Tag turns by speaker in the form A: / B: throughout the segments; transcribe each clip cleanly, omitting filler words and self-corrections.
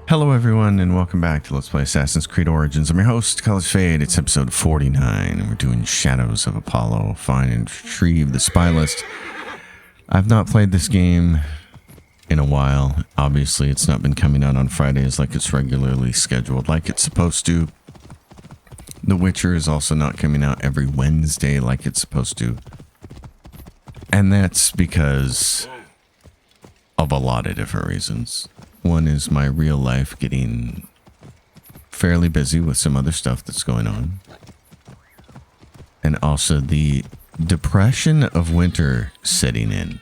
A: Hello everyone and welcome back to Let's Play Assassin's Creed Origins. I'm your host, College Fade. It's episode 49 and we're doing Shadows of Apollo. Find and retrieve the spy list. I've not played this game in a while. Obviously it's not been coming out on Fridays like it's regularly scheduled like it's supposed to. The Witcher is also not coming out every Wednesday like it's supposed to. And that's because of a lot of different reasons. One is my real life getting fairly busy with some other stuff that's going on. And also the depression of winter setting in.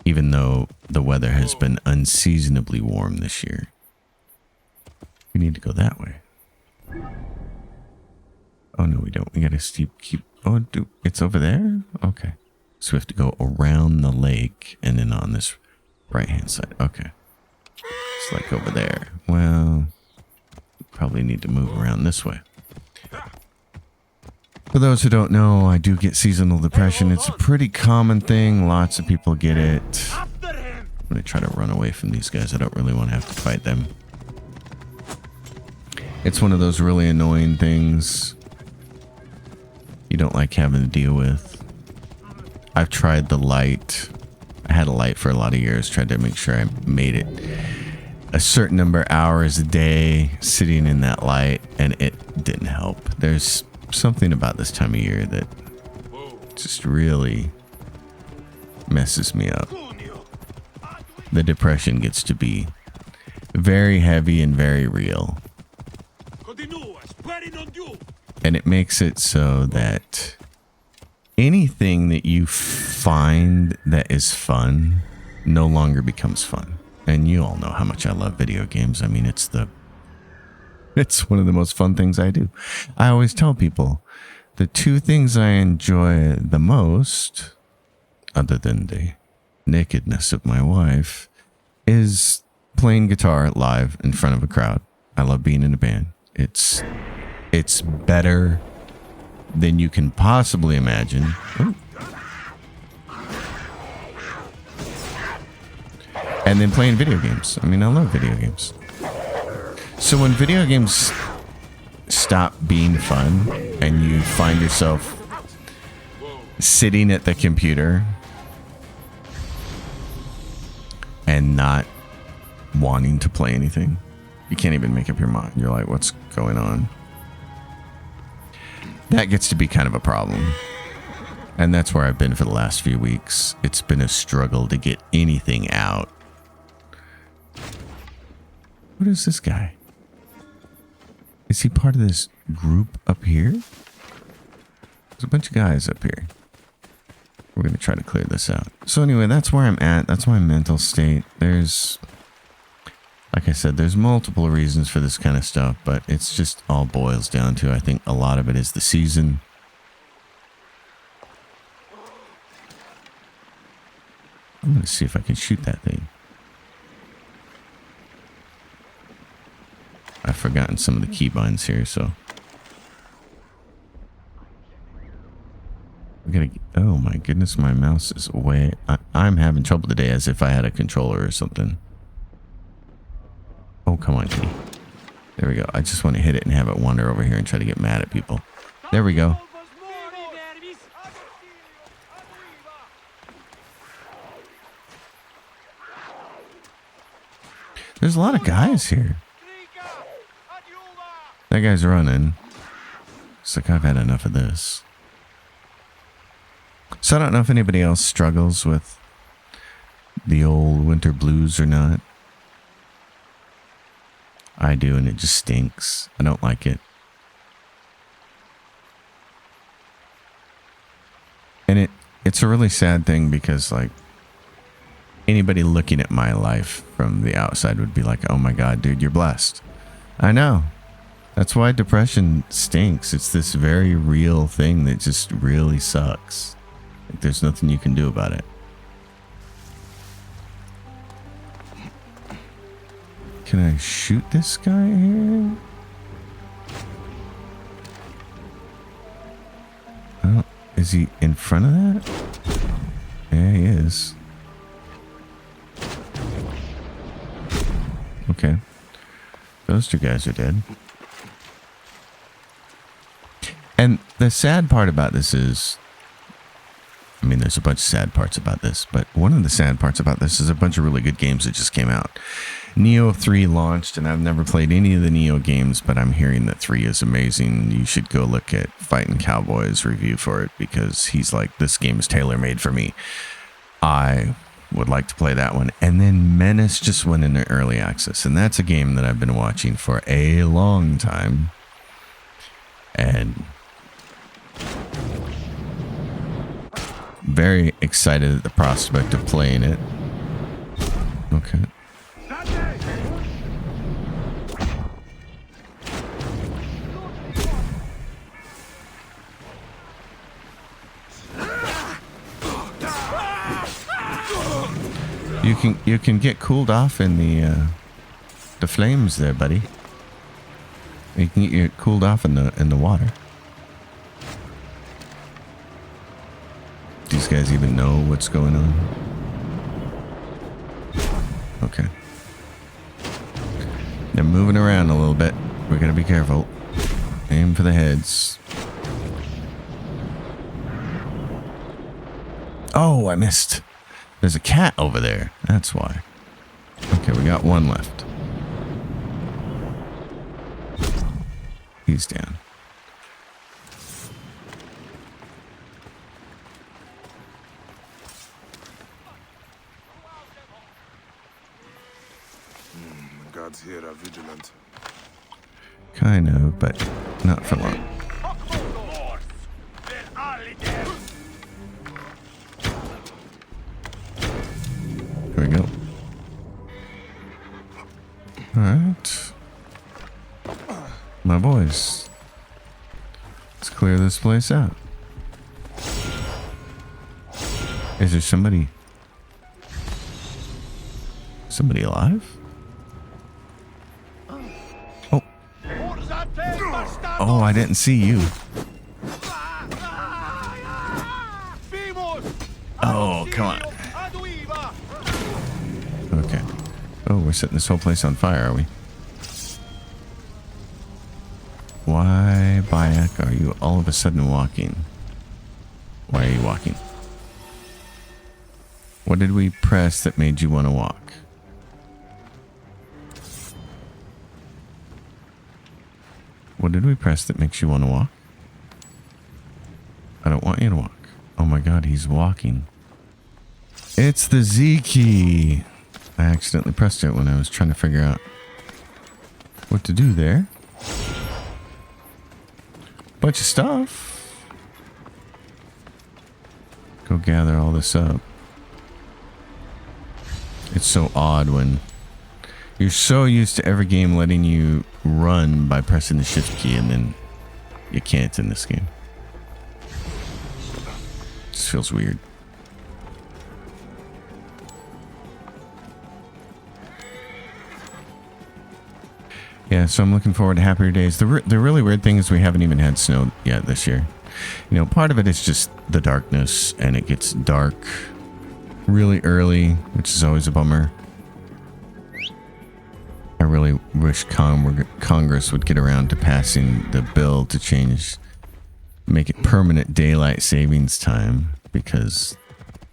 A: Even though the weather has been unseasonably warm this year. We need to go that way. Oh no, we don't. We gotta keep... Oh, it's over there? Okay. So we have to go around the lake and then on this right hand side. Okay. It's like over there. Well, probably need to move around this way. For those who don't know, I do get seasonal depression. It's a pretty common thing. Lots of people get it. I'm going to try to run away from these guys. I don't really want to have to fight them. It's one of those really annoying things you don't like having to deal with. I've tried the light. I had a light for a lot of years. Tried to make sure I made it a certain number of hours a day sitting in that light, and it didn't help. There's something about this time of year that just really messes me up. The depression gets to be very heavy and very real. And it makes it so that anything that you find that is fun no longer becomes fun. And you all know how much I love video games. I mean, it's one of the most fun things I do. I always tell people the two things I enjoy the most, other than the nakedness of my wife, is playing guitar live in front of a crowd. I love being in a band. It's better than you can possibly imagine. Ooh. And then playing video games. I mean, I love video games. So when video games stop being fun and you find yourself sitting at the computer and not wanting to play anything, you can't even make up your mind. You're like, what's going on? That gets to be kind of a problem. And that's where I've been for the last few weeks. It's been a struggle to get anything out. What is this guy? Is he part of this group up here? There's a bunch of guys up here. We're going to try to clear this out. So anyway, that's where I'm at. That's my mental state. There's, like I said, there's multiple reasons for this kind of stuff, but it's just all boils down to, I think a lot of it is the season. I'm going to see if I can shoot that thing. I've forgotten some of the keybinds here, so. I'm gonna, oh my goodness, my mouse is way. I'm having trouble today as if I had a controller or something. Oh, come on, kitty. There we go. I just want to hit it and have it wander over here and try to get mad at people. There we go. There's a lot of guys here. That guy's running. It's like I've had enough of this. So I don't know if anybody else struggles with the old winter blues or not. I do, and it just stinks. I don't like it. And it's a really sad thing because, like, anybody looking at my life from the outside would be like, oh my God, dude, you're blessed. I know. That's why depression stinks. It's this very real thing that just really sucks. Like, there's nothing you can do about it. Can I shoot this guy here? Oh, is he in front of that? Yeah, he is. Okay. Those two guys are dead. And the sad part about this is, I mean, there's a bunch of sad parts about this, but one of the sad parts about this is a bunch of really good games that just came out. Neo 3 launched, and I've never played any of the Neo games, but I'm hearing that 3 is amazing. You should go look at Fighting Cowboy's review for it, because he's like, this game is tailor-made for me. I would like to play that one. And then Menace just went into early access, and that's a game that I've been watching for a long time. And very excited at the prospect of playing it. Okay. You can get cooled off in the flames there, buddy. You can get cooled off in the water. These guys even know what's going on? Okay. They're moving around a little bit. We gotta be careful. Aim for the heads. Oh, I missed. There's a cat over there. That's why. Okay, we got one left. He's down.
B: The guards here are vigilant.
A: Kind of, but not for long. Here we go. Alright. My boys. Let's clear this place out. Is there somebody alive? Oh. Oh, I didn't see you. Oh, come on. Okay. Oh, we're setting this whole place on fire, are we? Why, Bayek, are you all of a sudden walking? Why are you walking? What did we press that made you want to walk? What did we press that makes you want to walk? I don't want you to walk. Oh my god, he's walking. It's the Z key. I accidentally pressed it when I was trying to figure out what to do there. Bunch of stuff. Go gather all this up. It's so odd when you're so used to every game letting you run by pressing the shift key, and then you can't in this game. It just feels weird. Yeah, so I'm looking forward to happier days. The really weird thing is we haven't even had snow yet this year. You know, part of it is just the darkness, and it gets dark really early, which is always a bummer. I really wish Congress would get around to passing the bill to make it permanent daylight savings time, because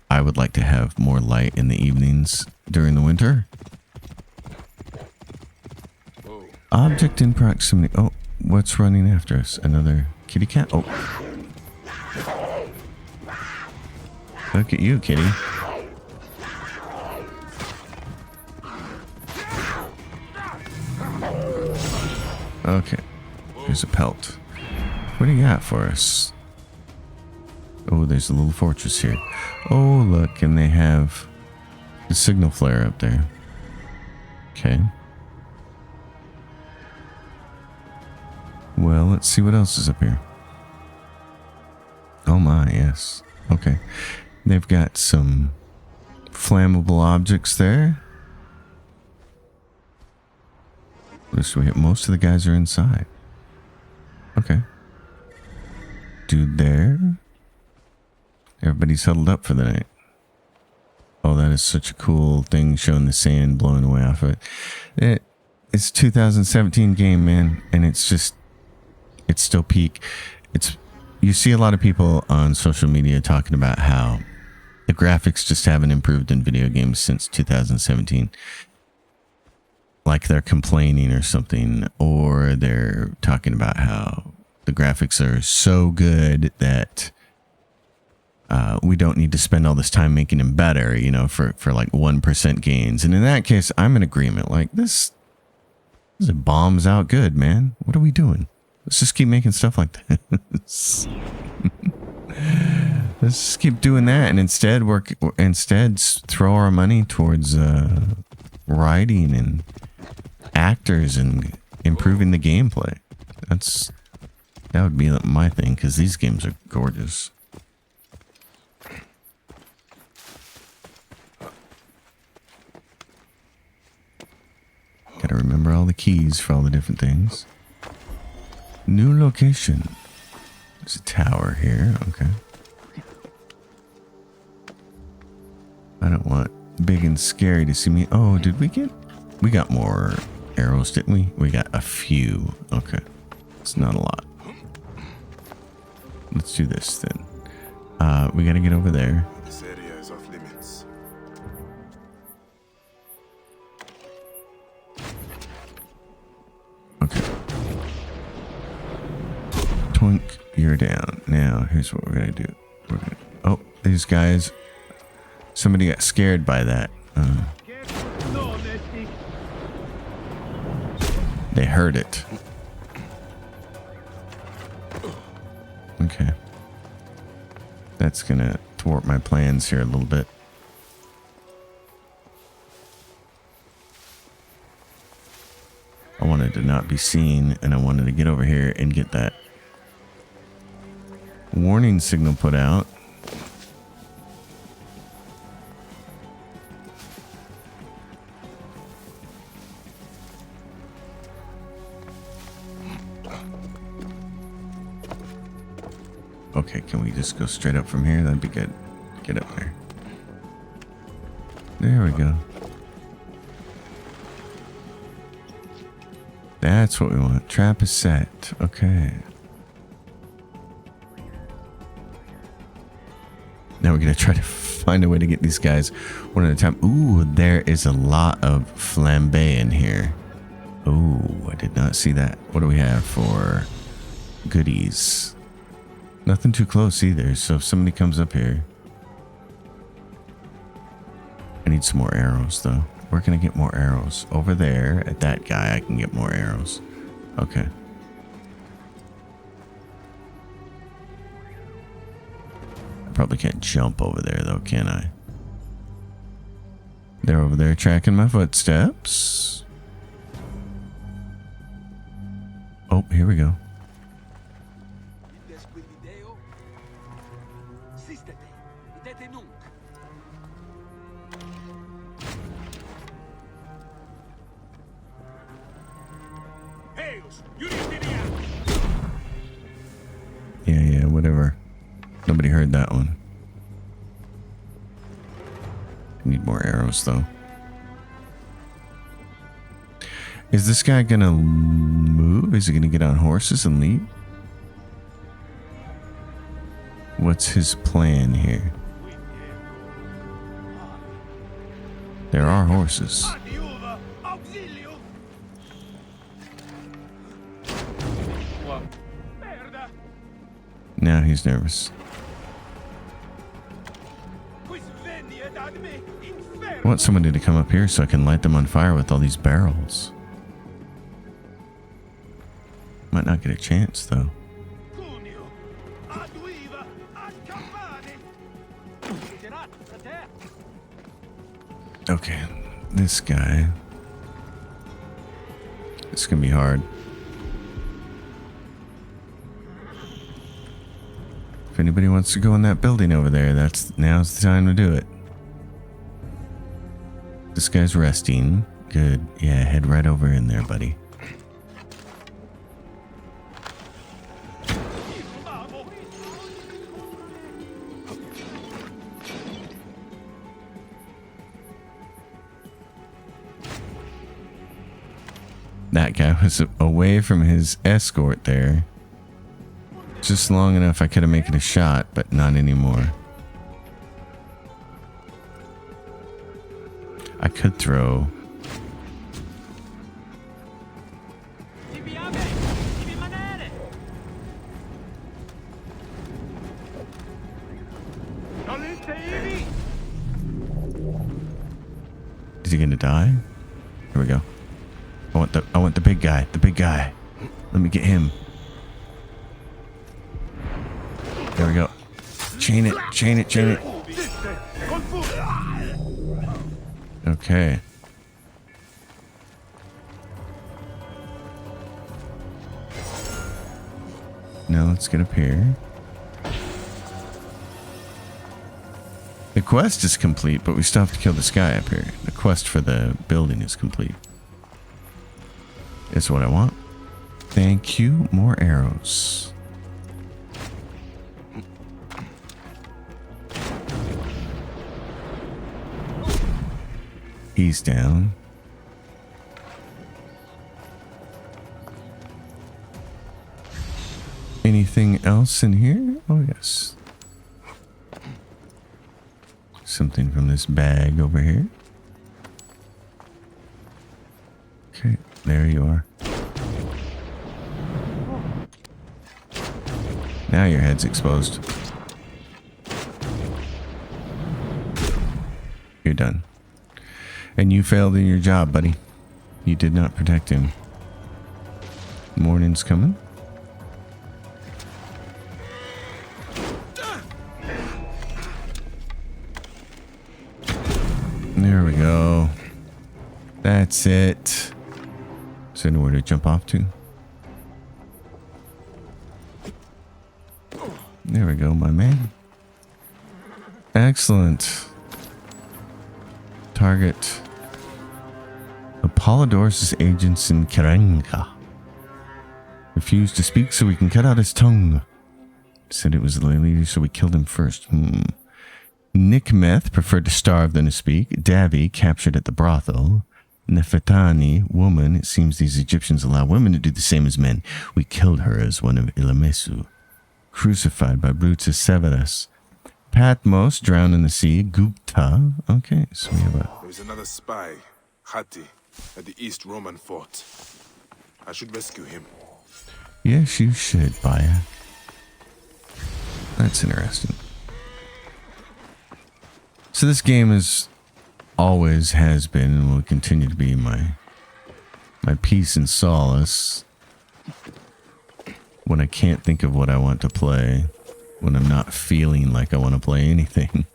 A: I would like to have more light in the evenings during the winter. Object in proximity. Oh, what's running after us? Another kitty cat? Oh. Look at you, kitty. Okay. Here's a pelt. What do you got for us? Oh, there's a little fortress here. Oh, look, and they have the signal flare up there. Okay. Well, let's see what else is up here. Oh my, yes. Okay. They've got some flammable objects there. So most of the guys are inside. Okay. Dude there. Everybody's huddled up for the night. Oh, that is such a cool thing, showing the sand blowing away off of it. it's 2017 game, man, and it's still peak. You see a lot of people on social media talking about how the graphics just haven't improved in video games since 2017. Like they're complaining or something, or they're talking about how the graphics are so good that we don't need to spend all this time making them better, for like 1% gains. And in that case, I'm in agreement. Like this bombs out good, man. What are we doing? Let's just keep making stuff like this. Let's just keep doing that, and instead throw our money towards writing and actors and improving the gameplay. That would be my thing, because these games are gorgeous. Gotta remember all the keys for all the different things. New location. There's a tower here. Okay. I don't want big and scary to see me. Oh, we got more arrows, didn't we? We got a few. Okay. It's not a lot. Let's do this then. We gotta get over there.
B: This area is off limits.
A: Okay. Twink, you're down. Now, here's what we're gonna do. Oh, these guys. Somebody got scared by that. They heard it. Okay. That's gonna thwart my plans here a little bit. I wanted to not be seen, and I wanted to get over here and get that warning signal put out. Okay, can we just go straight up from here? That'd be good. Get up there. There we go. That's what we want. Trap is set. Okay. Now we're going to try to find a way to get these guys one at a time. Ooh, there is a lot of flambe in here. Ooh, I did not see that. What do we have for goodies? Nothing too close either, so if somebody comes up here... I need some more arrows, though. Where can I get more arrows? Over there, at that guy, I can get more arrows. Okay. I probably can't jump over there, though, can I? They're over there tracking my footsteps. Oh, here we go. Yeah, whatever. Nobody heard that one. Need more arrows, though. Is this guy gonna move? Is he gonna get on horses and leave? What's his plan here? There are horses. Now he's nervous. I want somebody to come up here so I can light them on fire with all these barrels. Might not get a chance, though. Okay, this guy. It's gonna be hard. If anybody wants to go in that building over there, now's the time to do it. This guy's resting. Good. Yeah, head right over in there, buddy. That guy was away from his escort there. Just long enough I could have made it a shot, but not anymore. I could throw. Is he gonna die? Here we go. I want the big guy. The big guy. Let me get him. There we go. Chain it, chain it, chain it. Okay. Now let's get up here. The quest is complete, but we still have to kill this guy up here. The quest for the building is complete. It's what I want. Thank you. More arrows. He's down. Anything else in here? Oh, yes. Something from this bag over here. Okay, there you are. Now your head's exposed. You're done. And you failed in your job, buddy. You did not protect him. Morning's coming. There we go. That's it. Is there anywhere to jump off to? There we go, my man. Excellent. Target. Apollodorus' agents in Kerenka. Refused to speak so we can cut out his tongue. Said it was the leader, so we killed him first. Nickmeth preferred to starve than to speak. Davi captured at the brothel. Nefertani, woman. It seems these Egyptians allow women to do the same as men. We killed her as one of Ilamesu. Crucified by Brutus Severus. Patmos, drowned in the sea. Gupta. Okay, so we have a...
B: There's another spy, Hatti, at the East Roman fort. I should rescue him.
A: Yes, you should, Baya. That's interesting. So this game is always has been and will continue to be my peace and solace when I can't think of what I want to play, when I'm not feeling like I want to play anything.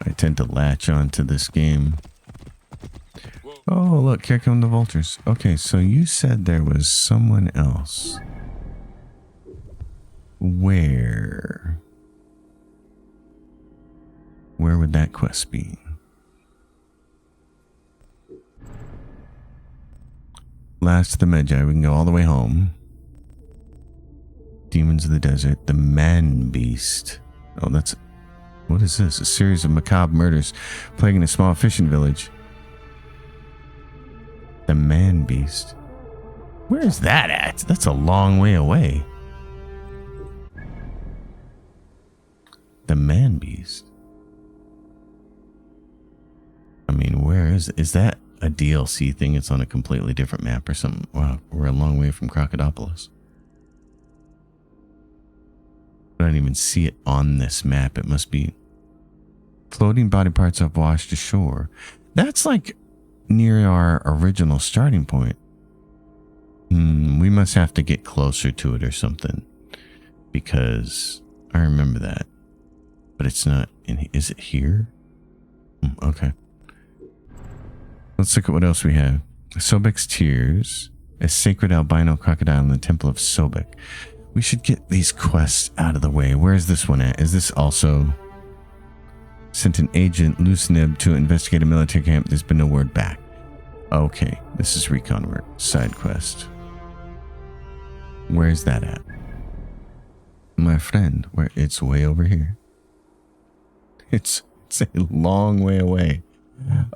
A: I tend to latch onto this game. Oh, look, here come the vultures. Okay, so you said there was someone else. Where? Where would that quest be? Last of the Magi, we can go all the way home. Demons of the Desert, the Man Beast. Oh, that's... What is this? A series of macabre murders plaguing a small fishing village. The Man Beast. Where is that at? That's a long way away. The Man Beast. I mean, where is that a DLC thing? It's on a completely different map or something. Wow, we're a long way from Crocodilopolis. I don't even see it on this map. It must be floating body parts have washed ashore. That's like near our original starting point. We must have to get closer to it or something, because I remember that. But it's not in... Is it here? Okay. Let's look at what else we have. Sobek's Tears. A sacred albino crocodile in the Temple of Sobek. We should get these quests out of the way. Where is this one at? Is this also... Sent an agent, Lucenib, to investigate a military camp. There's been no word back. Okay. This is recon work. Side quest. Where's that at? My friend. Where? It's way over here. It's a long way away.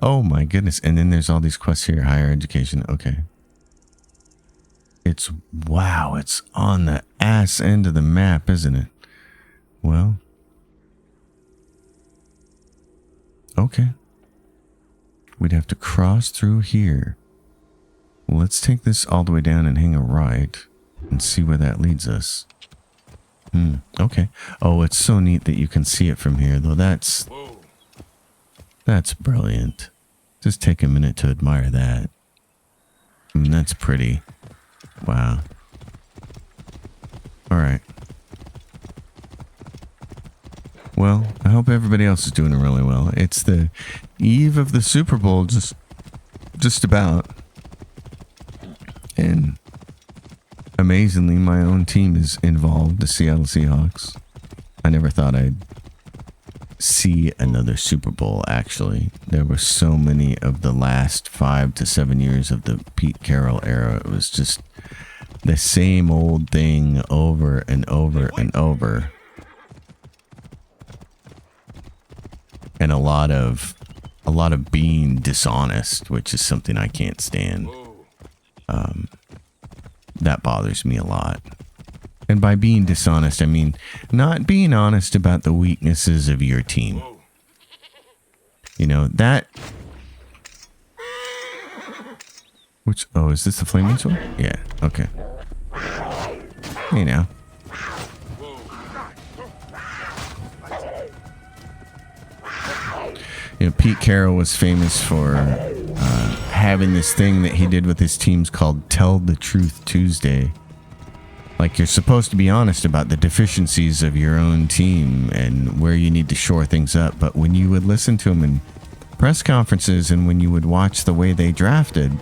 A: Oh my goodness. And then there's all these quests here. Higher education. Okay. Wow, it's on the ass end of the map, isn't it? Well. Okay. We'd have to cross through here. Let's take this all the way down and hang a right and see where that leads us. Okay. Oh, it's so neat that you can see it from here, though. That's brilliant. Just take a minute to admire that. I mean, that's pretty. Wow. All right. Well, I hope everybody else is doing really well. It's the eve of the Super Bowl, just about. And amazingly, my own team is involved, the Seattle Seahawks. I never thought I'd see another Super Bowl, actually. There were so many of the last 5 to 7 years of the Pete Carroll era. It was just the same old thing over and over and over. And a lot of being dishonest, which is something I can't stand. That bothers me a lot. And by being dishonest, I mean not being honest about the weaknesses of your team. You know, that... Oh, is this the flaming sword? Yeah, okay. Hey now. You know, Pete Carroll was famous for having this thing that he did with his teams called Tell the Truth Tuesday. Like, you're supposed to be honest about the deficiencies of your own team and where you need to shore things up. But when you would listen to him in press conferences and when you would watch the way they drafted,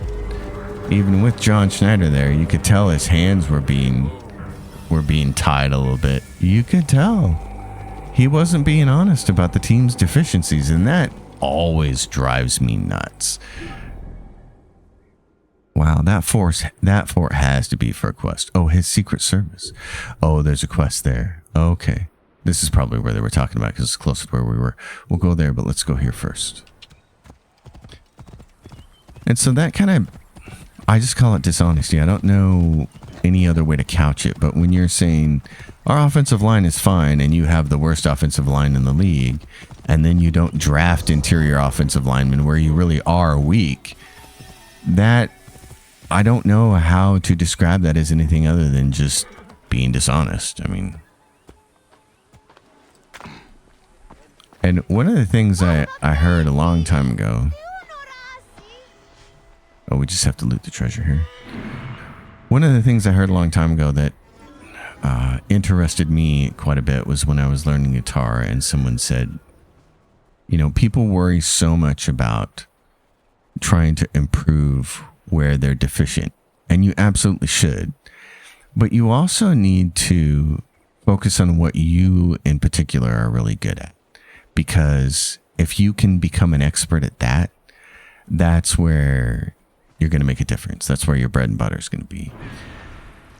A: even with John Schneider there, you could tell his hands were being tied a little bit. You could tell he wasn't being honest about the team's deficiencies, and that always drives me nuts. Wow, that fort has to be for a quest. Oh, his Secret Service. Oh, there's a quest there. Okay. This is probably where they were talking about because it's close to where we were. We'll go there, but let's go here first. And so that kind of, I just call it dishonesty. I don't know any other way to couch it, but when you're saying our offensive line is fine and you have the worst offensive line in the league, and then you don't draft interior offensive linemen where you really are weak, that... I don't know how to describe that as anything other than just being dishonest. I mean, and one of the things I heard a long time ago. Oh, we just have to loot the treasure here. One of the things I heard a long time ago that interested me quite a bit was when I was learning guitar, and someone said, you know, people worry so much about trying to improve where they're deficient, and you absolutely should, but you also need to focus on what you in particular are really good at, because if you can become an expert at that, that's where you're going to make a difference. That's where your bread and butter is going to be.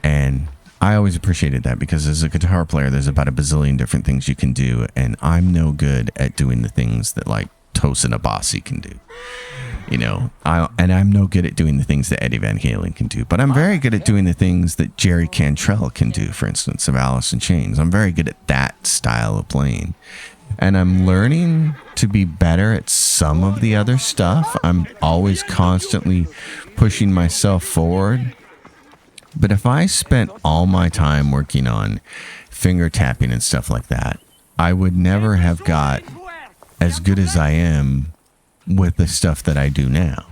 A: And I always appreciated that, because as a guitar player, there's about a bazillion different things you can do, and I'm no good at doing the things that like Tosin Abasi can do. You know, I'm no good at doing the things that Eddie Van Halen can do, but I'm very good at doing the things that Jerry Cantrell can do, for instance, of Alice in Chains. I'm very good at that style of playing. And I'm learning to be better at some of the other stuff. I'm always constantly pushing myself forward. But if I spent all my time working on finger tapping and stuff like that, I would never have got as good as I am with the stuff that I do now.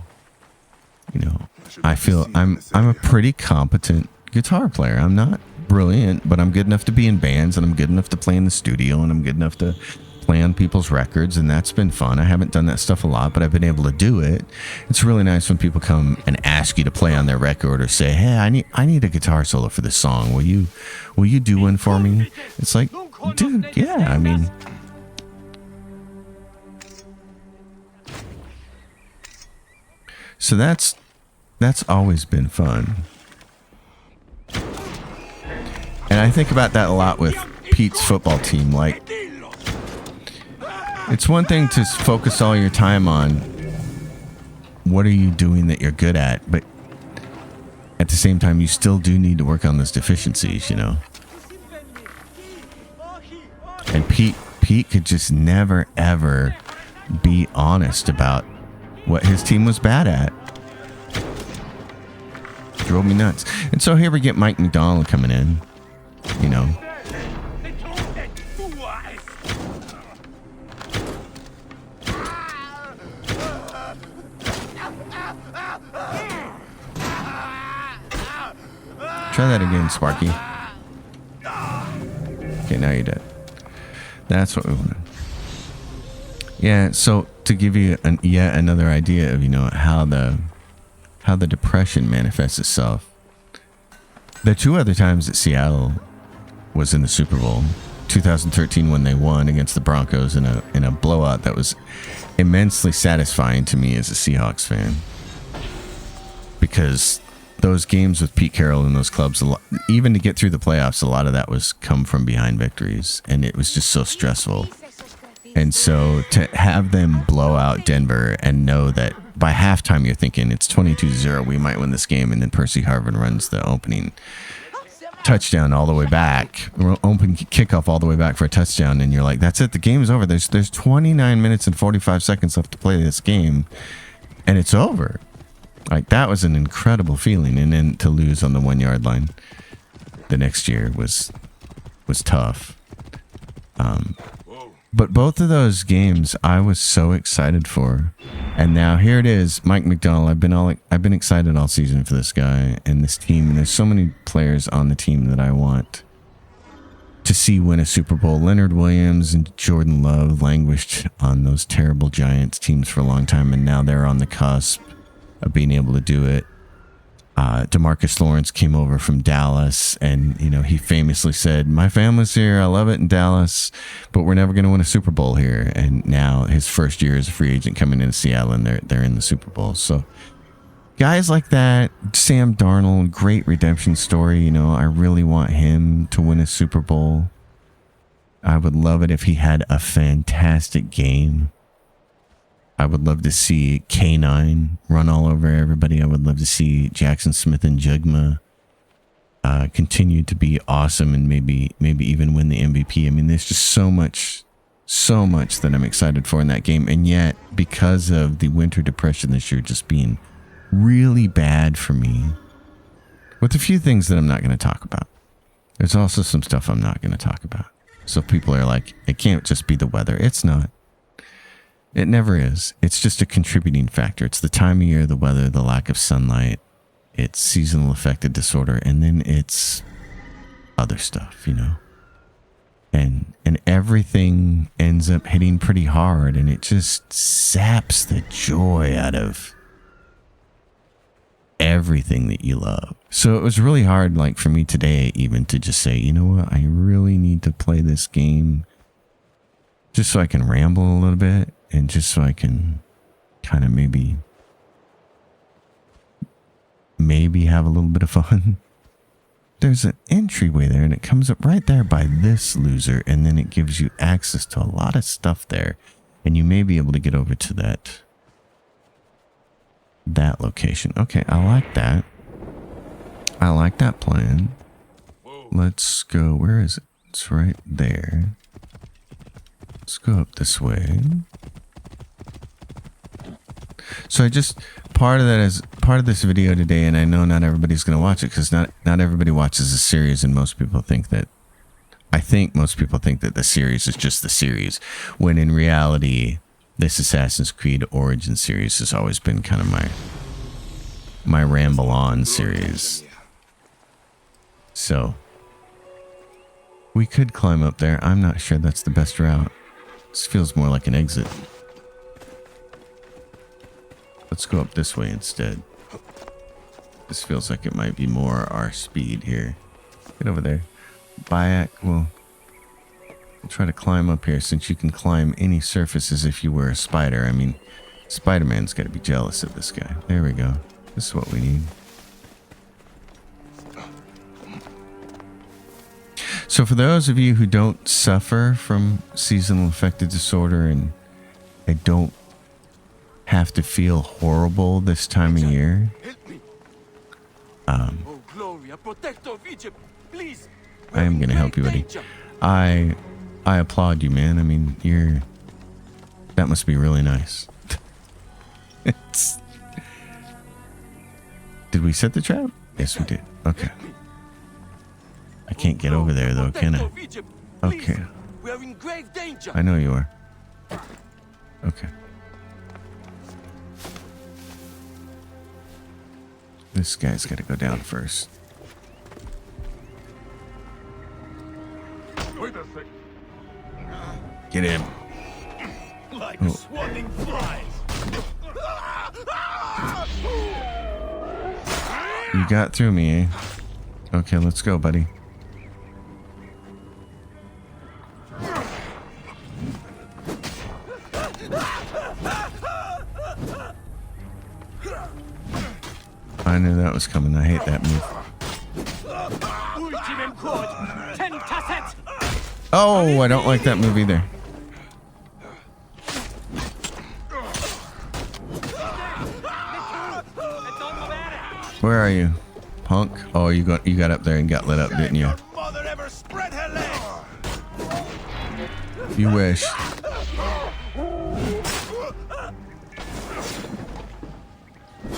A: You know, I feel I'm a pretty competent guitar player. I'm not brilliant, but I'm good enough to be in bands, and I'm good enough to play in the studio, and I'm good enough to play on people's records, and that's been fun. I haven't done that stuff a lot, but I've been able to do it. It's really nice when people come and ask you to play on their record, or say, hey, I need a guitar solo for this song. Will you do one for me? It's like, dude, yeah, I mean, so that's always been fun. And I think about that a lot with Pete's football team. Like, it's one thing to focus all your time on what are you doing that you're good at? But at the same time, you still do need to work on those deficiencies, you know? And Pete could just never, ever be honest about what his team was bad at. Drove me nuts. And so here we get Mike McDonald coming in, you know. Try that again, Sparky. Okay, now you're dead. That's what we wanted. Yeah, so to give you yet another idea of, you know, how the depression manifests itself. The two other times that Seattle was in the Super Bowl, 2013 when they won against the Broncos in a blowout that was immensely satisfying to me as a Seahawks fan. Because those games with Pete Carroll and those clubs, even to get through the playoffs, a lot of that was come from behind victories, and it was just so stressful. And so to have them blow out Denver and know that by halftime you're thinking it's 22-0, we might win this game, and then Percy Harvin runs the opening touchdown all the way back, open kickoff all the way back for a touchdown, and you're like, that's it, the game's over. There's 29 minutes and 45 seconds left to play this game, and it's over. Like, that was an incredible feeling. And then to lose on the 1 yard line the next year was tough. But both of those games I was so excited for. And now here it is, Mike McDonald. I've been excited all season for this guy and this team. And there's so many players on the team that I want to see win a Super Bowl. Leonard Williams and Jordan Love languished on those terrible Giants teams for a long time, and now they're on the cusp of being able to do it. DeMarcus Lawrence came over from Dallas, and you know, he famously said, my family's here, I love it in Dallas, but we're never going to win a Super Bowl here. And now his first year as a free agent coming into Seattle, and they're in the Super Bowl. So guys like that, Sam Darnold, great redemption story. You know, I really want him to win a Super Bowl. I would love it if he had a fantastic game. I would love to see K9 run all over everybody. I would love to see Jackson Smith and Jigma continue to be awesome and maybe even win the MVP. I mean, there's just so much that I'm excited for in that game. And yet, because of the winter depression this year just being really bad for me, with a few things that I'm not going to talk about, there's also some stuff I'm not going to talk about. So people are like, it can't just be the weather. It's not. It never is. It's just a contributing factor. It's the time of year, the weather, the lack of sunlight, it's seasonal affective disorder, and then it's other stuff, you know. And everything ends up hitting pretty hard, and it just saps the joy out of everything that you love. So it was really hard, like for me today, even to just say, you know what, I really need to play this game just so I can ramble a little bit. And just so I can kind of maybe have a little bit of fun. There's an entryway there, and it comes up right there by this loser, and then it gives you access to a lot of stuff there, and you may be able to get over to that location. Okay, I like that. I like that plan. Let's go. Where is it? It's right there. Let's go up this way. So part of this video today, and I know not everybody's going to watch it because not everybody watches the series, and most people think that the series is just the series, when in reality, this Assassin's Creed Origins series has always been kind of my ramble on series. So we could climb up there. I'm not sure that's the best route. This feels more like an exit. Let's go up this way instead. This feels like it might be more our speed here. Get over there. Bayek, we'll try to climb up here, since you can climb any surface as if you were a spider. I mean, Spider-Man's got to be jealous of this guy. There we go. This is what we need. So for those of you who don't suffer from seasonal affective disorder and don't have to feel horrible this time of year.
C: Help me.
A: Um,
C: Oh, Gloria, protector of Egypt, please.
A: I am gonna help you, buddy. I applaud you, man. I mean, that must be really nice. Did we set the trap? Yes, we did. Okay. I can't get over there though, can I? Okay.
C: We are in grave danger.
A: I know you are. Okay. This guy's got to go down first. Get him.
C: Like
A: Oh.
C: swarming flies.
A: You got through me, eh? Okay, let's go, buddy. I knew that was coming. I hate that move.
C: Ultimum cord. Tentaset.
A: Oh, I don't like that move either. Where are you, punk? Oh, you got up there and got lit up, didn't you?
C: Mother ever spread her legs.
A: You wish.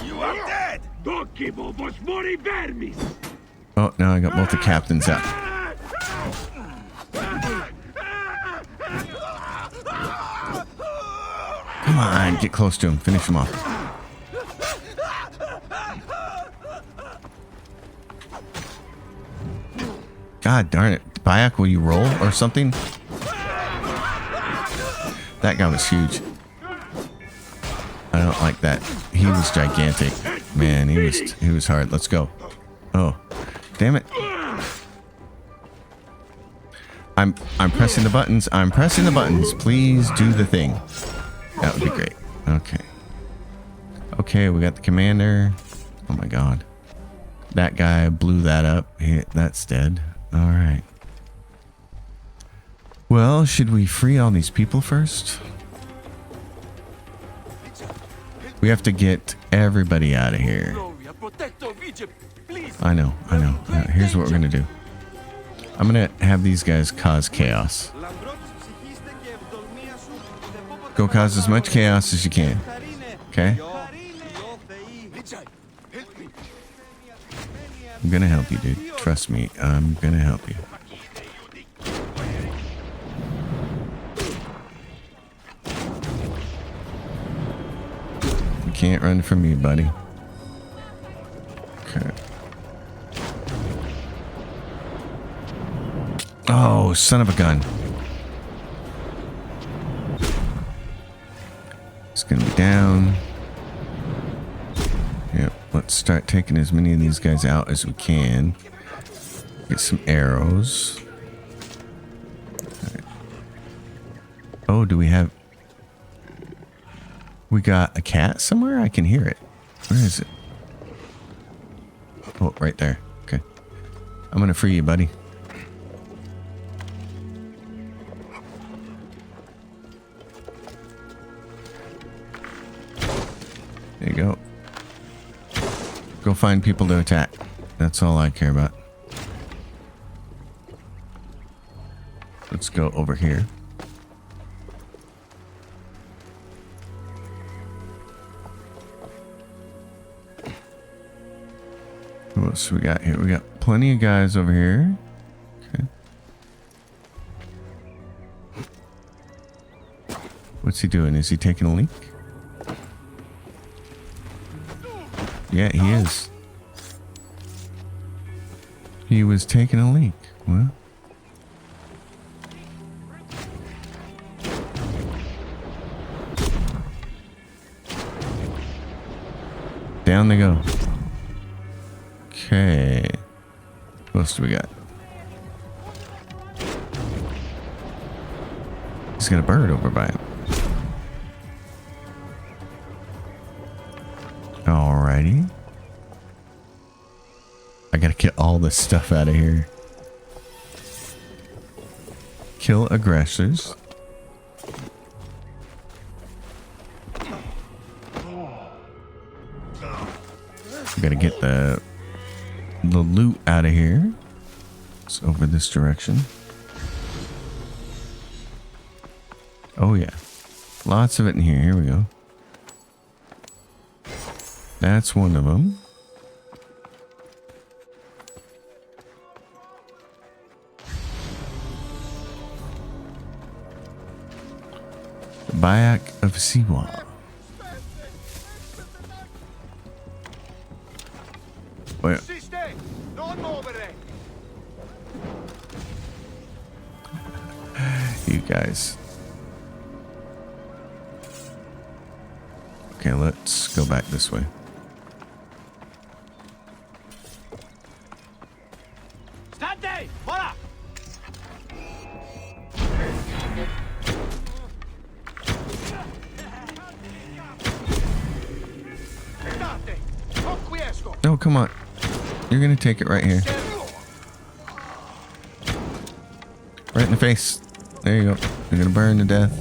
C: You are dead.
A: Oh, now I got both the captains out. Come on, get close to him. Finish him off. God darn it. Bayek, will you roll or something? That guy was huge. I don't like that. He was gigantic. Man, he was hard. Let's go. Oh. Damn it. I'm pressing the buttons. I'm pressing the buttons. Please do the thing. That would be great. Okay. Okay, we got the commander. Oh my god. That guy blew that up. That's dead. All right. Well, should we free all these people first? We have to get everybody out of here.
C: Gloria, protector of Egypt, please.
A: I know. Here's what we're gonna do. I'm gonna have these guys cause chaos. Go cause as much chaos as you can. Okay? I'm gonna help you, dude. Trust me. I'm gonna help you. You can't run from me, buddy. Okay. Oh, son of a gun. It's gonna be down. Yep, let's start taking as many of these guys out as we can. Get some arrows. Right. Oh, do we have... We got a cat somewhere? I can hear it. Where is it? Oh, right there. Okay. I'm gonna free you, buddy. There you go. Go find people to attack. That's all I care about. Let's go over here. What else we got here? We got plenty of guys over here. Okay. What's he doing? Is he taking a leak? Yeah, he is. He was taking a leak. Well. Down they go. Okay. What else do we got? He's got a bird over by him. Alrighty. I gotta get all this stuff out of here. Kill aggressors. We gotta get the loot out of here. It's over this direction. Oh yeah. Lots of it in here. Here we go. That's one of them. The Bayek of Siwa. Wait. You guys. Okay, let's go back this way.
C: Stante! Voilà!
A: Oh, come on. You're gonna take it right here. Right in the face. There you go. You're gonna burn to death.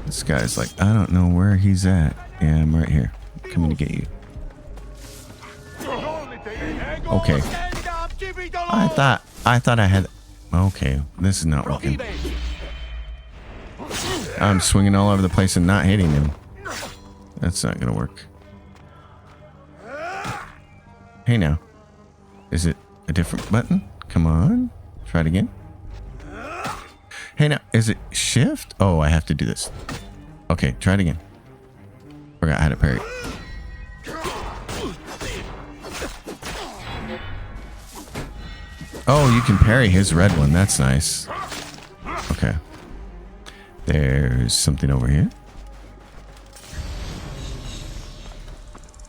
A: This guy's like, I don't know where he's at. Yeah, I'm right here. Coming to get you. Okay. I thought I had. Okay, this is not working. I'm swinging all over the place and not hitting him. That's not gonna work. Hey now. Is it a different button? Come on. Try it again. Hey now, is it shift? Oh, I have to do this. Okay, try it again. Forgot how to parry. Oh, you can parry his red one. That's nice. Okay. There's something over here.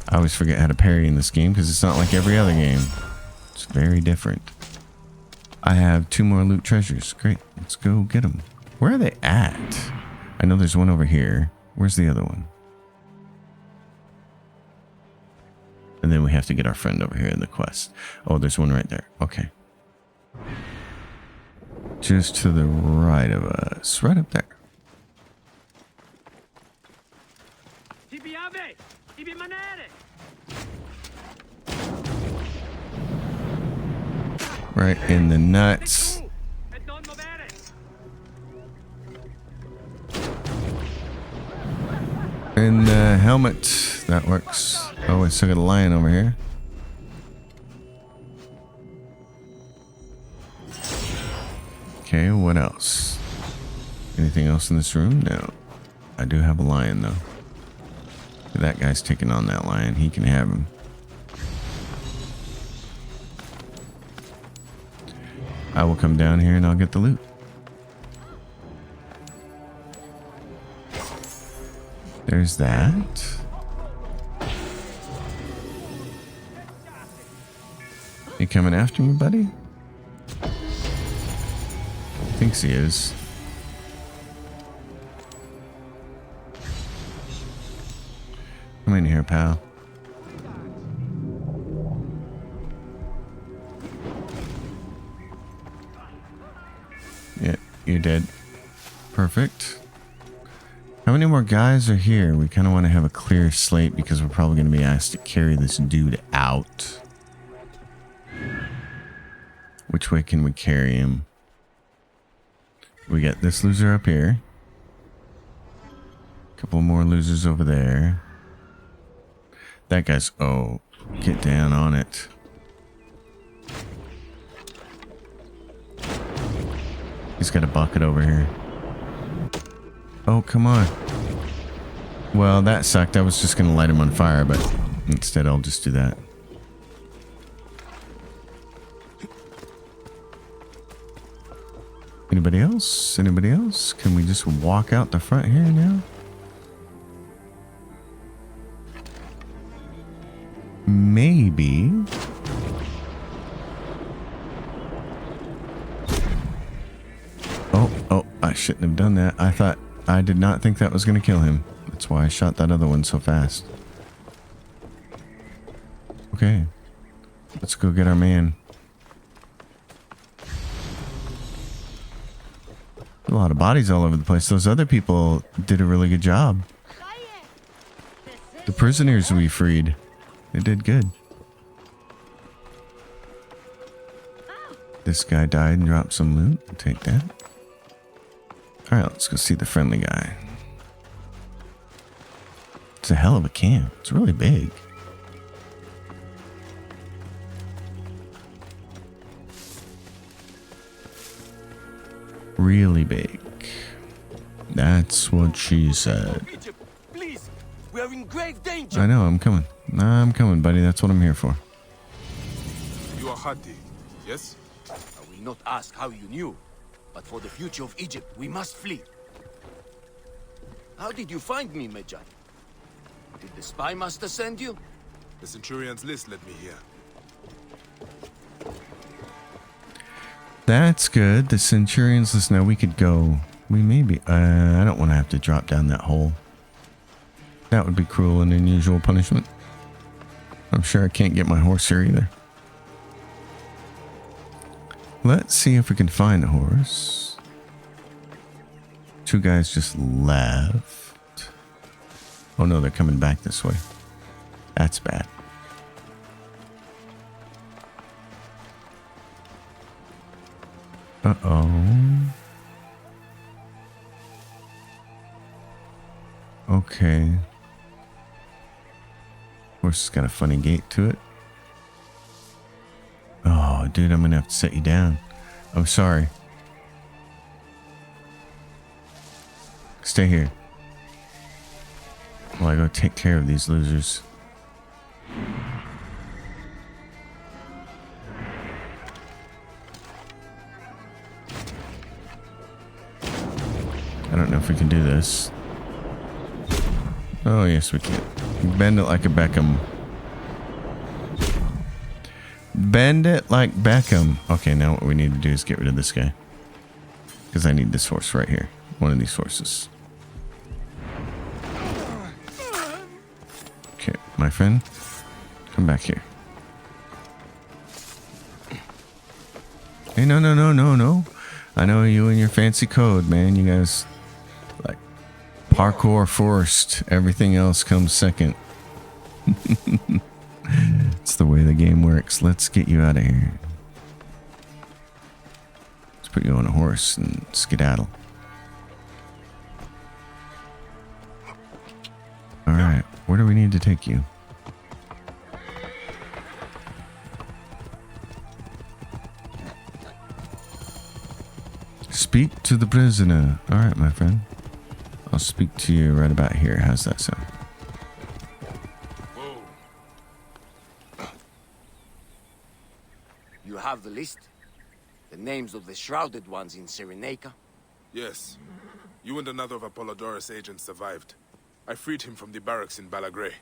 A: I always forget how to parry in this game because it's not like every other game. It's very different. I have 2 more loot treasures. Great. Let's go get them. Where are they at? I know there's one over here. Where's the other one? And then we have to get our friend over here in the quest. Oh, there's one right there. Okay. Just to the right of us. Right up there. Right in the nuts. In the helmet. That works. Oh, I still got a lion over here. Okay, what else? Anything else in this room? No. I do have a lion, though. That guy's taking on that lion. He can have him. I will come down here and I'll get the loot. There's that. You coming after me, buddy? Thinks he is. Come in here, pal. Yeah, you're dead. Perfect. How many more guys are here? We kind of want to have a clear slate because we're probably going to be asked to carry this dude out. Which way can we carry him? We got this loser up here. A couple more losers over there. That guy's... Oh, get down on it. He's got a bucket over here. Oh, come on. Well, that sucked. I was just going to light him on fire, but instead I'll just do that. Anybody else? Anybody else? Can we just walk out the front here now? Maybe. Oh, I shouldn't have done that. I did not think that was going to kill him. That's why I shot that other one so fast. Okay. Let's go get our man. A lot of bodies all over the place. Those other people did a really good job. The The prisoners we freed, they did good. This guy died and dropped some loot. I'll take that. Alright, let's go see the friendly guy. It's a hell of a camp. It's really big. Really big. That's what she said.
C: Egypt, please. We are in grave danger.
A: I know, I'm coming. I'm coming, buddy. That's what I'm here for.
B: You are Hati, yes?
C: I will not ask how you knew, but for the future of Egypt, we must flee. How did you find me, Medjay? Did the spy master send you?
B: The Centurion's list led me here.
A: That's good. The Centurions list. Now we could go. We maybe. I don't want to have to drop down that hole. That would be cruel and unusual punishment. I'm sure I can't get my horse here either. Let's see if we can find a horse. Two guys just left. Oh no, they're coming back this way. That's bad. Uh-oh. Okay. Horse has got a funny gait to it. Oh, dude, I'm gonna have to set you down. I'm sorry. Stay here while I go take care of these losers. I don't know if we can do this. Oh, yes, we can. Bend it like a Beckham. Bend it like Beckham. Okay, now what we need to do is get rid of this guy. Because I need this horse right here. One of these horses. Okay, my friend. Come back here. Hey, no, no, no, no, no. I know you and your fancy code, man. You guys, like, parkour first. Everything else comes second. It's the way the game works. Let's get you out of here. Let's put you on a horse and skedaddle. Alright, where do we need to take you? Speak to the prisoner. Alright, my friend. I'll speak to you right about here. How's that sound?
C: You have the list? The names of the shrouded ones in Cyrenaica?
B: Yes. You and another of Apollodorus' agents survived. I freed him from the barracks in Balagray.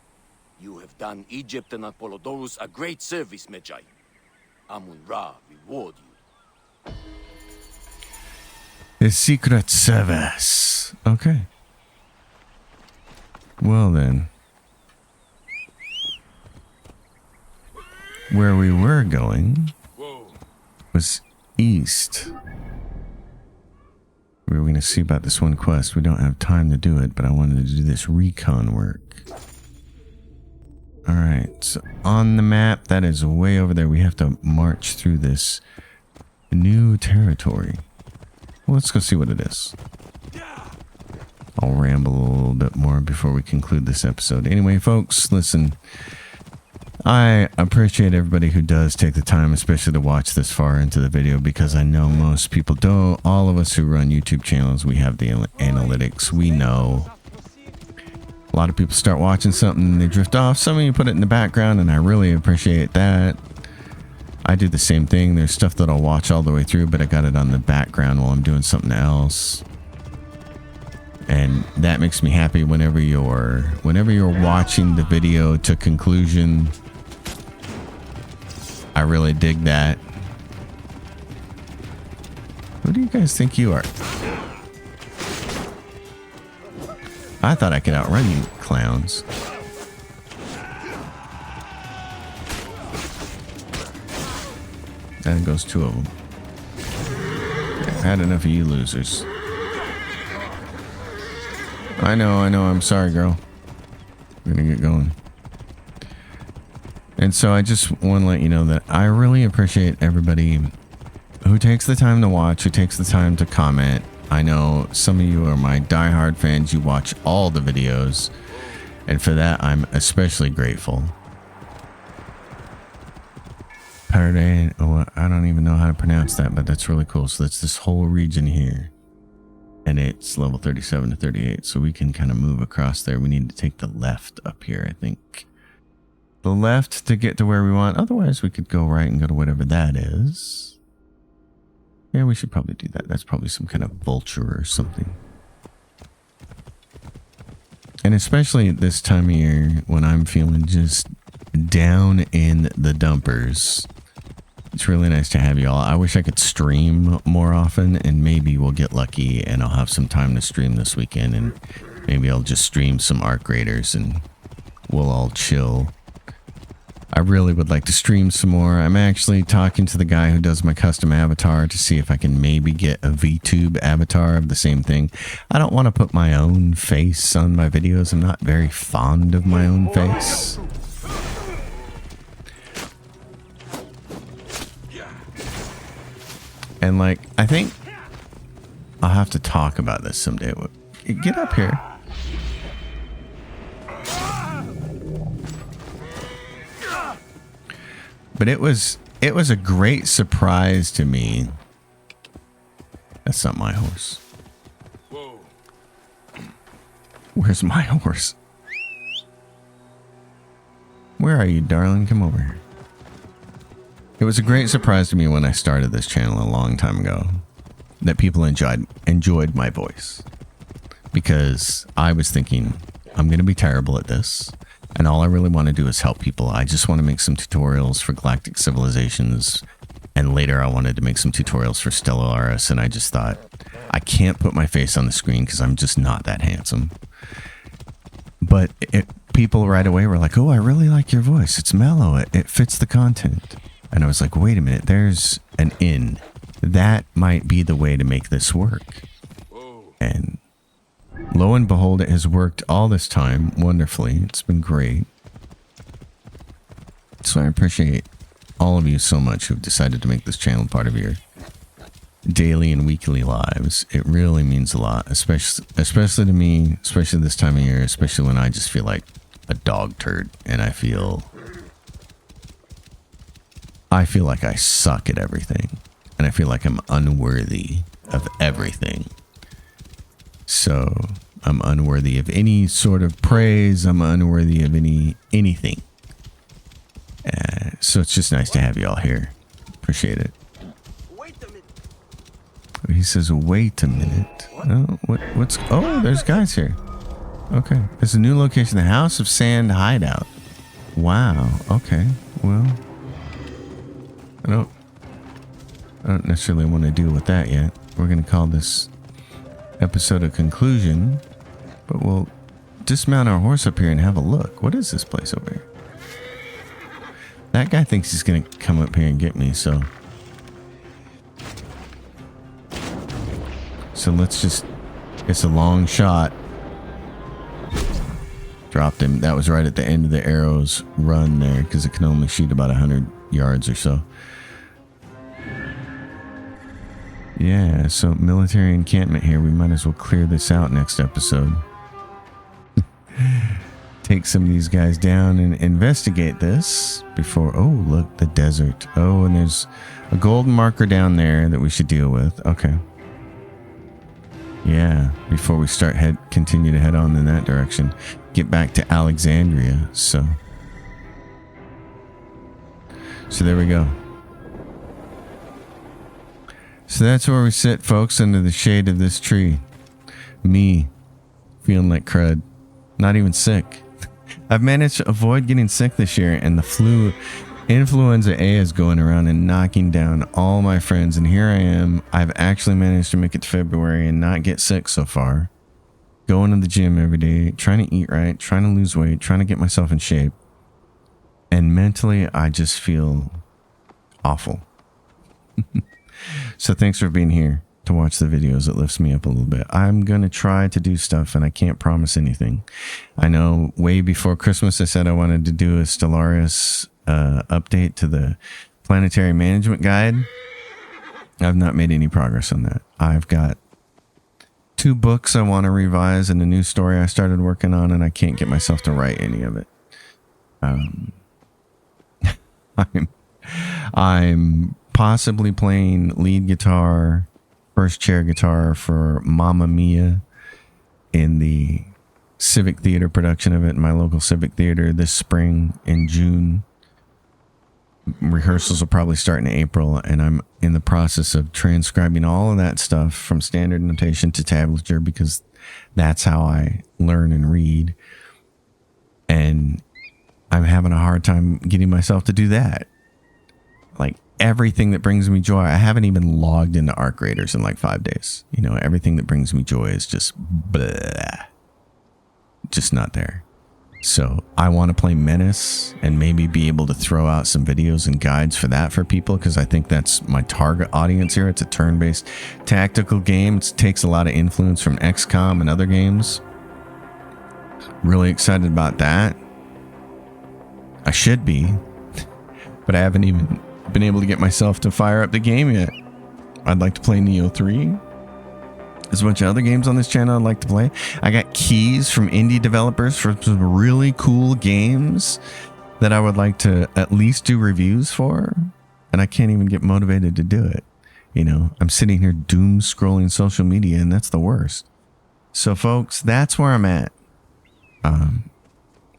C: You have done Egypt and Apollodorus a great service, Medjay. Amun-Ra reward you.
A: The Secret Service. Okay. Well then. Where we were going was east. We were going to see about this one quest. We don't have time to do it, but I wanted to do this recon work. Alright, so on the map, that is way over there. We have to march through this new territory. Well, let's go see what it is. I'll ramble a little bit more before we conclude this episode. Anyway, folks, listen. I appreciate everybody who does take the time, especially to watch this far into the video, because I know most people don't. All of us who run YouTube channels, we have the analytics. We know. A lot of people start watching something and they drift off. Some of you put it in the background, and I really appreciate that. I do the same thing. There's stuff that I'll watch all the way through, but I got it on the background while I'm doing something else. And that makes me happy whenever you're watching the video to conclusion. I really dig that. Who do you guys think you are? I thought I could outrun you clowns. That goes two of them. I've had enough of you losers. I know, I'm sorry, girl. We're going to get going. And so I just want to let you know that I really appreciate everybody who takes the time to watch, who takes the time to comment. I know some of you are my diehard fans. You watch all the videos. And for that, I'm especially grateful. Parade, oh, I don't even know how to pronounce that, but that's really cool. So that's this whole region here. And it's level 37 to 38. So we can kind of move across there. We need to take the left up here, I think. The left to get to where we want. Otherwise, we could go right and go to whatever that is. Yeah, we should probably do that. That's probably some kind of vulture or something. And especially this time of year when I'm feeling just down in the dumpers. It's really nice to have you all. I wish I could stream more often, and maybe we'll get lucky and I'll have some time to stream this weekend, and maybe I'll just stream some Arc Raiders and we'll all chill. I really would like to stream some more. I'm actually talking to the guy who does my custom avatar to see if I can maybe get a VTube avatar of the same thing. I don't want to put my own face on my videos. I'm not very fond of my own face. And like, I think I'll have to talk about this someday. Get up here. But it was a great surprise to me. That's not my horse.
B: Whoa.
A: Where's my horse? Where are you, darling? Come over here. It was a great surprise to me when I started this channel a long time ago that people enjoyed my voice. Because I was thinking, I'm going to be terrible at this. And all I really want to do is help people. I just want to make some tutorials for Galactic Civilizations. And later I wanted to make some tutorials for Stellaris. And I just thought, I can't put my face on the screen because I'm just not that handsome. But people right away were like, oh, I really like your voice. It's mellow. It fits the content. And I was like, wait a minute, there's an in. That might be the way to make this work. And lo and behold, it has worked all this time wonderfully. It's been great. So I appreciate all of you so much who've decided to make this channel part of your daily and weekly lives. It really means a lot, especially to me, especially this time of year, especially when I just feel like a dog turd and I feel like I suck at everything, and I feel like I'm unworthy of everything. So I'm unworthy of any sort of praise. I'm unworthy of anything. So it's just nice to have you all here. Appreciate it.
C: Wait a minute.
A: He says, wait a minute. Oh, oh, there's guys here. Okay. There's a new location, the House of Sand Hideout. Wow. Okay. Well, I don't necessarily want to deal with that yet. We're going to call this episode a conclusion, but we'll dismount our horse up here and have a look. What is this place over here? That guy thinks he's going to come up here and get me, so let's just, it's a long shot. Dropped him. That was right at the end of the arrow's run there, because it can only shoot about 100 yards or so. Yeah, so military encampment here. We might as well clear this out next episode. Take some of these guys down and investigate this before... Oh, look, the desert. Oh, and there's a golden marker down there that we should deal with. Okay. Yeah, before we continue to head on in that direction. Get back to Alexandria, so there we go. So that's where we sit, folks, under the shade of this tree. Me, feeling like crud. Not even sick. I've managed to avoid getting sick this year, and the influenza A is going around and knocking down all my friends, and here I am. I've actually managed to make it to February and not get sick so far. Going to the gym every day, trying to eat right, trying to lose weight, trying to get myself in shape. And mentally, I just feel awful. So thanks for being here. to watch the videos. It lifts me up a little bit. I'm going to try to do stuff, and I can't promise anything. I know way before Christmas I said I wanted to do a Stellaris update to the Planetary Management Guide. I've not made any progress on that. I've got 2 books I want to revise and a new story I started working on, and I can't get myself to write any of it. I'm possibly playing lead guitar, first chair guitar for Mamma Mia in the Civic Theater production of it in my local Civic Theater this spring in June. Rehearsals will probably start in April, and I'm in the process of transcribing all of that stuff from standard notation to tablature because that's how I learn and read. And I'm having a hard time getting myself to do that. Like everything that brings me joy, I haven't even logged into Arc Raiders in like 5 days. You know, everything that brings me joy is just blah, just not there. So I want to play Menace and maybe be able to throw out some videos and guides for that for people, because I think that's my target audience here. It's a turn-based tactical game. It takes a lot of influence from XCOM and other games. Really excited about that. I should be, but I haven't even been able to get myself to fire up the game yet. I'd like to play Neo 3. There's a bunch of other games on this channel I'd like to play. I got keys from indie developers for some really cool games that I would like to at least do reviews for, and I can't even get motivated to do it. You know, I'm sitting here doom scrolling social media, and that's the worst. So folks, that's where I'm at.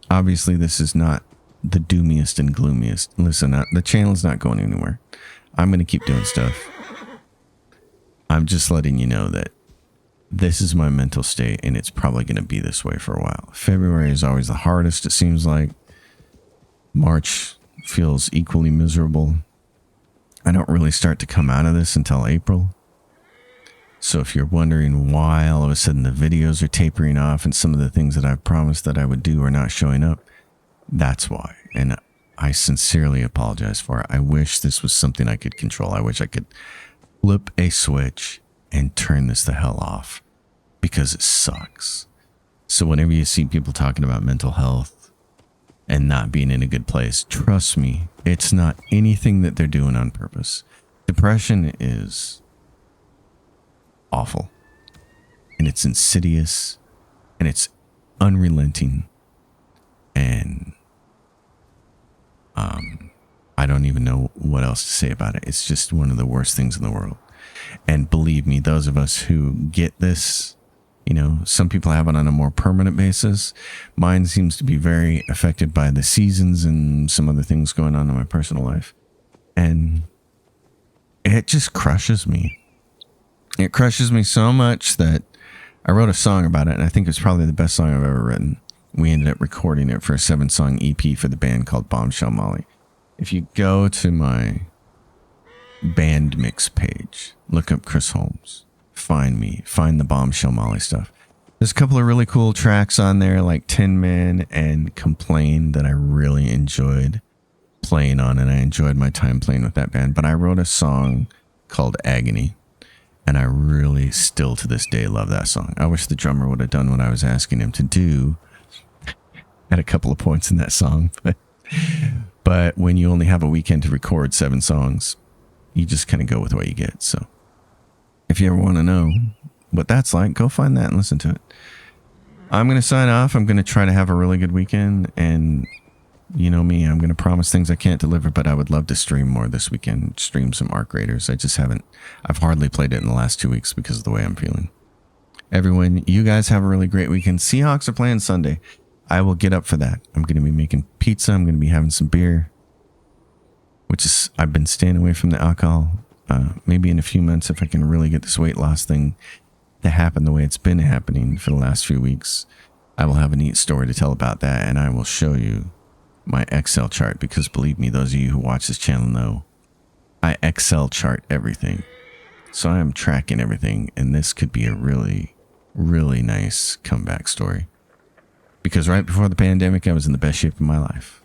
A: Obviously this is not the doomiest and gloomiest. Listen, the channel's not going anywhere. I'm going to keep doing stuff. I'm just letting you know that this is my mental state, and it's probably going to be this way for a while. February is always the hardest, it seems like. March feels equally miserable. I don't really start to come out of this until April. So if you're wondering why all of a sudden the videos are tapering off and some of the things that I've promised that I would do are not showing up, that's why. And I sincerely apologize for it. I wish this was something I could control. I wish I could flip a switch and turn this the hell off, because it sucks. So whenever you see people talking about mental health and not being in a good place, trust me, it's not anything that they're doing on purpose. Depression is awful, and it's insidious, and it's unrelenting, and I don't even know what else to say about it. It's just one of the worst things in the world. And believe me, those of us who get this, you know, some people have it on a more permanent basis. Mine seems to be very affected by the seasons and some other things going on in my personal life. And it just crushes me. It crushes me so much that I wrote a song about it, and I think it's probably the best song I've ever written. We ended up recording it for a 7-song EP for the band called Bombshell Molly. If you go to my band mix page, look up Chris Holmes, find me, find the Bombshell Molly stuff. There's a couple of really cool tracks on there, like Tin Man and Complain, that I really enjoyed playing on, and I enjoyed my time playing with that band. But I wrote a song called Agony, and I really still to this day love that song. I wish the drummer would have done what I was asking him to do at a couple of points in that song. But when you only have a weekend to record 7 songs, you just kind of go with what you get. So if you ever want to know what that's like, go find that and listen to it. I'm going to sign off. I'm going to try to have a really good weekend. And you know me, I'm going to promise things I can't deliver, but I would love to stream more this weekend, stream some Arc Raiders. I just haven't. I've hardly played it in the last 2 weeks because of the way I'm feeling. Everyone, you guys have a really great weekend. Seahawks are playing Sunday. I will get up for that. I'm going to be making pizza. I'm going to be having some beer, which is, I've been staying away from the alcohol. Maybe in a few months, if I can really get this weight loss thing to happen the way it's been happening for the last few weeks, I will have a neat story to tell about that, and I will show you my Excel chart, because believe me, those of you who watch this channel know I Excel chart everything. So I am tracking everything, and this could be a really, really nice comeback story. Because right before the pandemic, I was in the best shape of my life.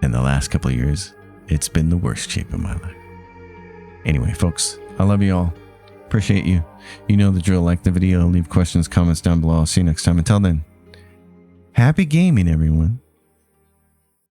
A: And the last couple of years, it's been the worst shape of my life. Anyway, folks, I love you all. Appreciate you. You know the drill. Like the video, leave questions, comments down below. I'll see you next time. Until then, happy gaming, everyone.